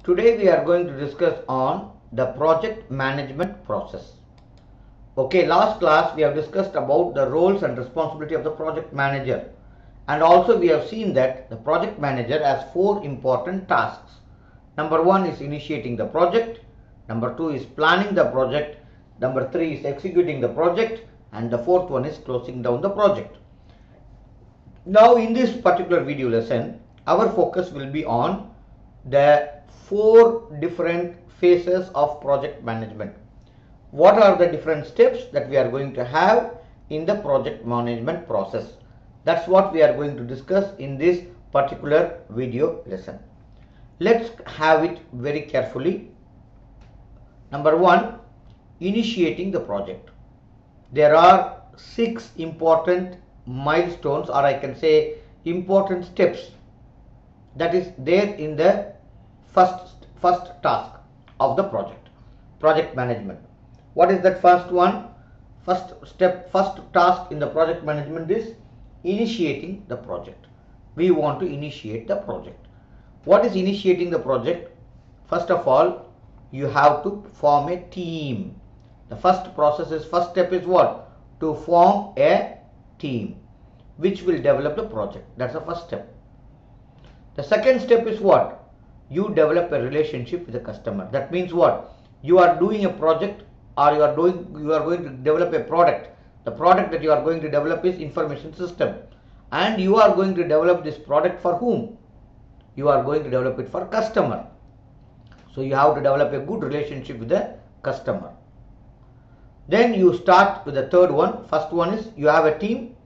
Today we are going to discuss on the project management process. Okay, last class we have discussed about the roles and responsibility of the project manager, and also we have seen that the project manager has four important tasks. Number one is initiating the project, number two is planning the project, number three is executing the project, and the fourth one is closing down the project. Now in this particular video lesson, our focus will be on the four different phases of project management. What are the different steps that we are going to have in the project management process? That's what we are going to discuss in this particular video lesson. Let's have it very carefully. Number one, initiating the project. There are 6 important milestones, or I can say important steps, that is there in the first task of the project management. What is that first one? First task in the project management is initiating the project. We want to initiate the project. What is initiating the project? First of all, you have to form a team. The first step is what? To form a team which will develop the project. That's the first step. The second step is what? You develop a relationship with the customer. That means what? You are doing a project, or you are going to develop a product. The product that you are going to develop is information system, and you are going to develop this product for whom? You are going to develop it for customer. So you have to develop a good relationship with the customer. Then you start with the third one. First one is you have a team.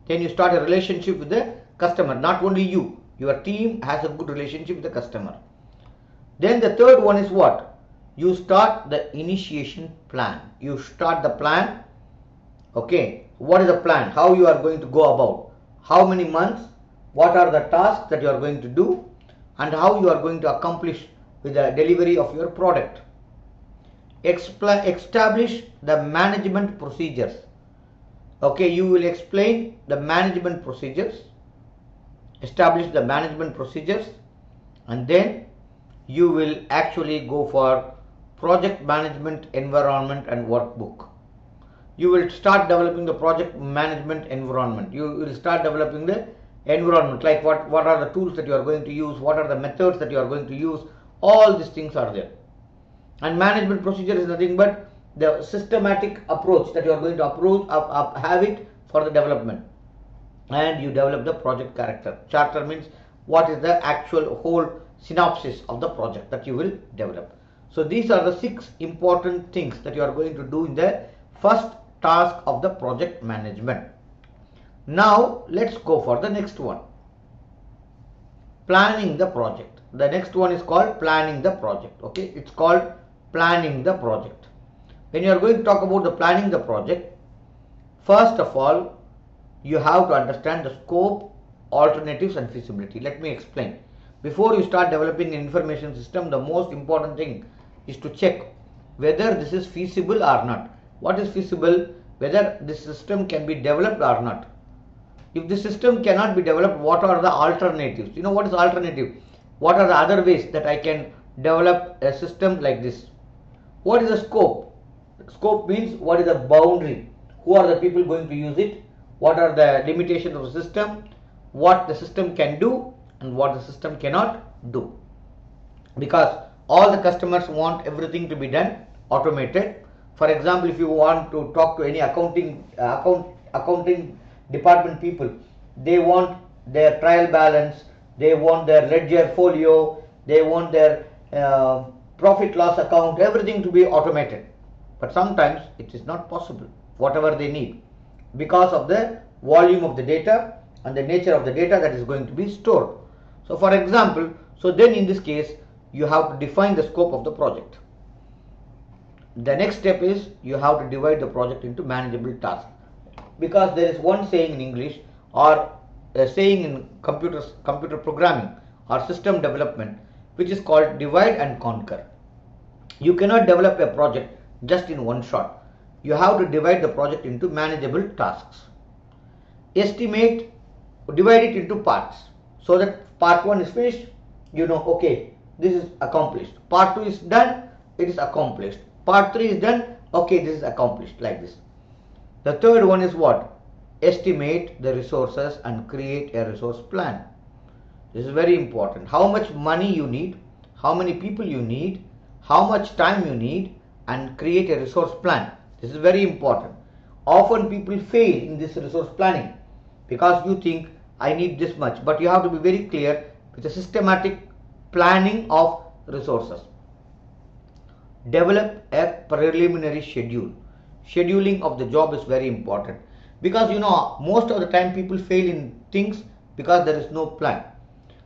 Then you start a relationship with the customer. Not only you, your team has a good relationship with the customer. Then the third one is what? You start the initiation plan. You start the plan. Okay, what is the plan? How you are going to go about? How many months? What are the tasks that you are going to do? And how you are going to accomplish with the delivery of your product. Establish the management procedures. Okay, you will explain the management procedures. Establish the management procedures, and then you will actually go for project management environment and workbook. You will start developing the project management environment. You will start developing the environment, like what are the tools that you are going to use, what are the methods that you are going to use. All these things are there. And management procedure is nothing but the systematic approach that you are going to have it for the development. And you develop the project character. Charter means what is the actual whole synopsis of the project that you will develop. So these are the 6 important things that you are going to do in the first task of the project management. Now let's go for the next one. Planning the project. The next one is called planning the project. Okay, it's called planning the project. When you are going to talk about the planning the project, first of all, you have to understand the scope, alternatives and feasibility. Let me explain. Before you start developing an information system, the most important thing is to check whether this is feasible or not. What is feasible? Whether this system can be developed or not. If the system cannot be developed, what are the alternatives? You know what is alternative? What are the other ways that I can develop a system like this? What is the scope? Scope means what is the boundary? Who are the people going to use it? What are the limitations of the system? What the system can do and what the system cannot do. Because all the customers want everything to be done automated. For example, if you want to talk to any accounting department people, they want their trial balance, they want their ledger folio, they want their profit loss account, everything to be automated. But sometimes it is not possible, whatever they need, because of the volume of the data and the nature of the data that is going to be stored. So for example, then in this case you have to define the scope of the project. The next step is you have to divide the project into manageable tasks, because there is one saying in English, or a saying in computer programming or system development, which is called divide and conquer. You cannot develop a project just in one shot. You have to divide the project into manageable tasks. Divide it into parts, so that part 1 is finished. Okay, this is accomplished. Part 2 is done, it is accomplished. Part 3 is done, okay, this is accomplished, like this. The third one is what? Estimate the resources and create a resource plan. This is very important. How much money you need, how many people you need, how much time you need, and create a resource plan. This is very important. Often people fail in this resource planning because you think I need this much, but you have to be very clear with a systematic planning of resources. Develop a preliminary schedule. Scheduling of the job is very important because most of the time people fail in things because there is no plan.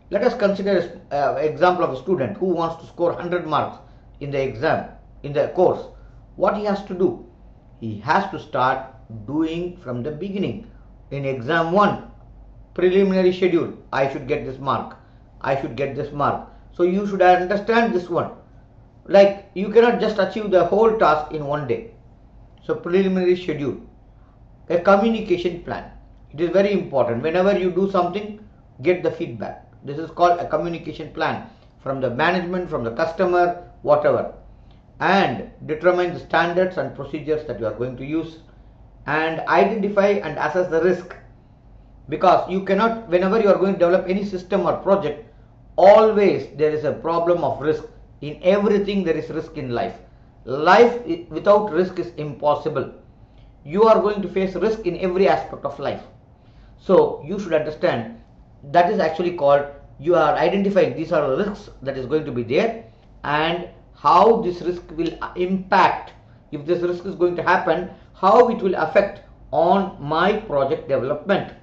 Let us consider an example of a student who wants to score 100 marks in the exam, in the course. What he has to do? He has to start doing from the beginning. In exam 1, preliminary schedule, I should get this mark, I should get this mark. So you should understand this one. Like, you cannot just achieve the whole task in one day. So preliminary schedule. A communication plan. It is very important. Whenever you do something, get the feedback. This is called a communication plan from the management, from the customer, whatever. And determine the standards and procedures that you are going to use, and identify and assess the risk. Because you cannot, whenever you are going to develop any system or project, always there is a problem of risk. In everything there is risk in life. Life without risk is impossible. You are going to face risk in every aspect of life. So you should understand that is actually called, you are identifying these are the risks that is going to be there and how this risk will impact. If this risk is going to happen, how it will affect on my project development.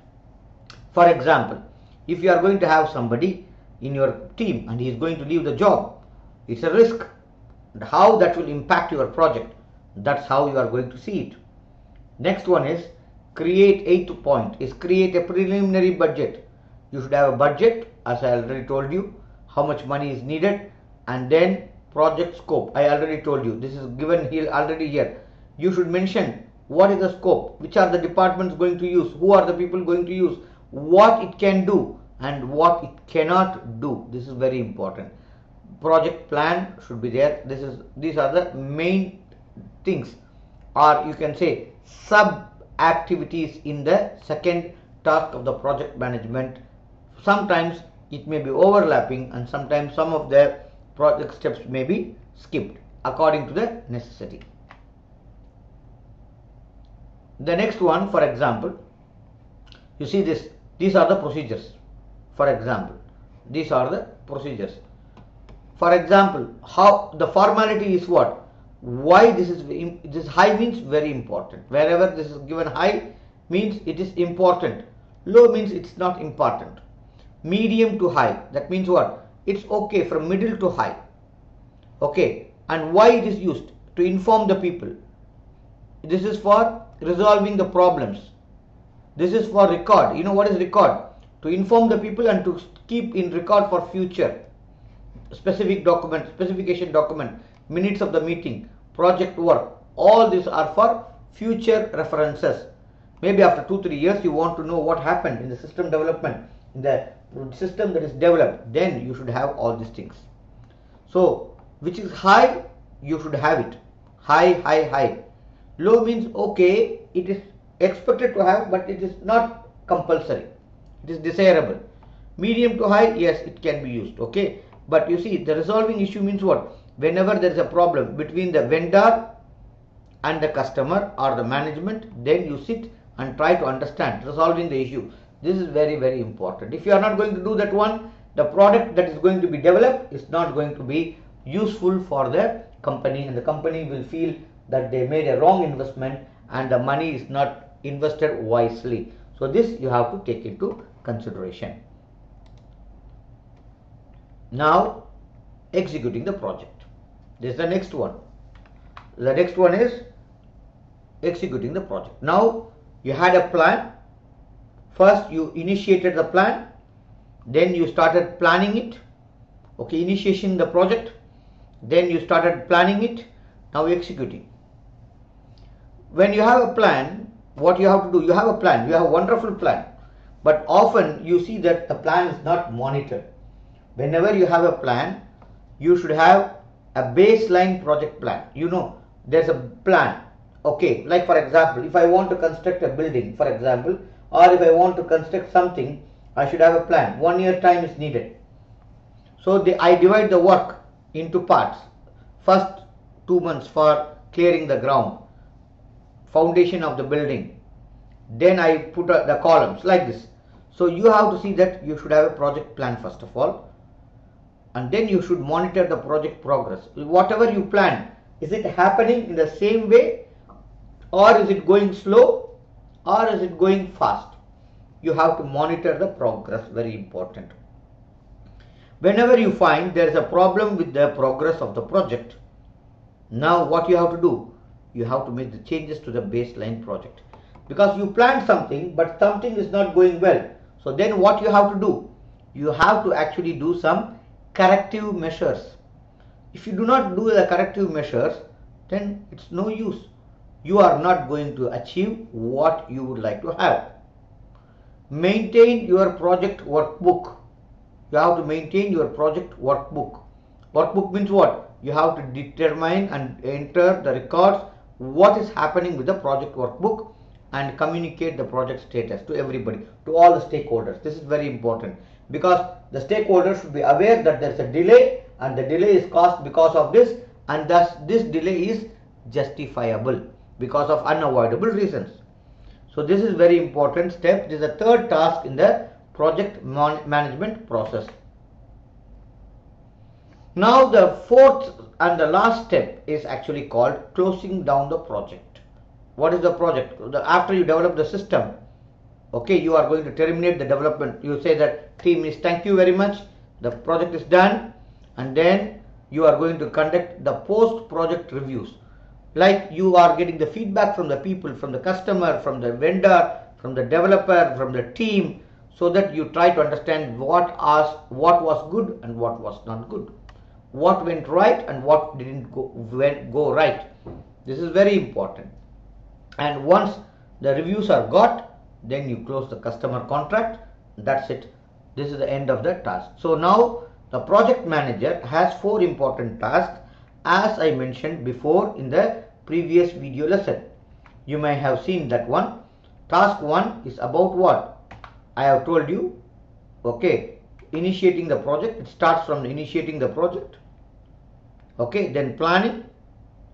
For example, if you are going to have somebody in your team and he is going to leave the job, it's a risk. How that will impact your project, that's how you are going to see it. Next one is create, eighth point is create a preliminary budget. You should have a budget, as I already told you, how much money is needed, and then project scope. I already told you, this is given here already here. You should mention what is the scope, which are the departments going to use, who are the people going to use, what it can do and what it cannot do. This is very important. Project plan should be there. These are the main things, or you can say sub activities in the second task of the project management. Sometimes it may be overlapping and sometimes some of the project steps may be skipped according to the necessity. The next one, for example, you see this, these are the procedures. For example, these are the procedures. For example, how the formality is what? Why this high means very important. Wherever this is given high means it is important. Low means it's not important. Medium to high, that means what? It's okay from middle to high. Okay, and why it is used? To inform the people. This is for resolving the problems. This is for record. You know what is record? To inform the people and to keep in record for future. Specific document, specification document, minutes of the meeting, project work, all these are for future references. Maybe after 2-3 years you want to know what happened in the system development, in the system that is developed, then you should have all these things. So which is high, you should have it. High, high, high. Low means okay, it is expected to have, but it is not compulsory. It is desirable. Medium to high, yes, it can be used. Okay. But you see, the resolving issue means what? Whenever there is a problem between the vendor and the customer or the management, then you sit and try to understand, resolving the issue. This is very, very important. If you are not going to do that one, the product that is going to be developed is not going to be useful for the company, and the company will feel that they made a wrong investment and the money is not invested wisely. So this you have to take into consideration. Now executing the project. This is the next one. The next one is executing the project. Now you had a plan. First you initiated the plan, then you started planning it. Okay, initiation the project, then you started planning it, now executing. When you have a plan, what you have to do, you have a plan, you have a wonderful plan, but often you see that the plan is not monitored. Whenever you have a plan, you should have a baseline project plan. You know, there's a plan. Okay, like for example, if I want to construct a building, for example, or if I want to construct something, I should have a plan. 1 year time is needed. So I divide the work into parts. First 2 months for clearing the ground, foundation of the building. Then I put the columns like this. So you have to see that you should have a project plan first of all. And then you should monitor the project progress. Whatever you plan, is it happening in the same way, or is it going slow, or is it going fast? You have to monitor the progress, very important. Whenever you find there is a problem with the progress of the project, now what you have to do? You have to make the changes to the baseline project. Because you planned something, but something is not going well. So then what you have to do? You have to actually do some corrective measures. If you do not do the corrective measures, then it's no use. You are not going to achieve what you would like to have. Maintain your project workbook. You have to maintain your project workbook. Workbook means what? You have to determine and enter the records what is happening with the project workbook and communicate the project status to everybody, to all the stakeholders. This is very important because the stakeholders should be aware that there is a delay and the delay is caused because of this, and thus this delay is justifiable because of unavoidable reasons. So this is very important step. This is the third task in the project management process. Now the fourth and the last step is actually called closing down the project. What is the project? After you develop the system, okay, you are going to terminate the development. You say that team is thank you very much, the project is done, and then you are going to conduct the post-project reviews. Like you are getting the feedback from the people, from the customer, from the vendor, from the developer, from the team, so that you try to understand what was good and what was not good, what went right and what didn't go right. This is very important. And once the reviews are got, then you close the customer contract. That's it. This is the end of the task. So now the project manager has 4 important tasks, as I mentioned before in the previous video lesson. You may have seen that one. Task 1 is about what? I have told you, okay, initiating the project. It starts from initiating the project, okay, then planning,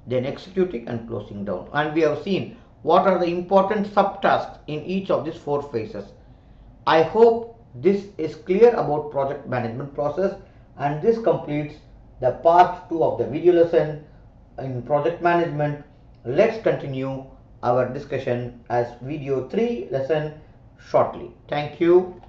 then executing and closing down. And we have seen what are the important subtasks in each of these 4 phases. I hope this is clear about project management process, and this completes the part 2 of the video lesson in project management. Let's continue our discussion as video 3 lesson shortly. Thank you.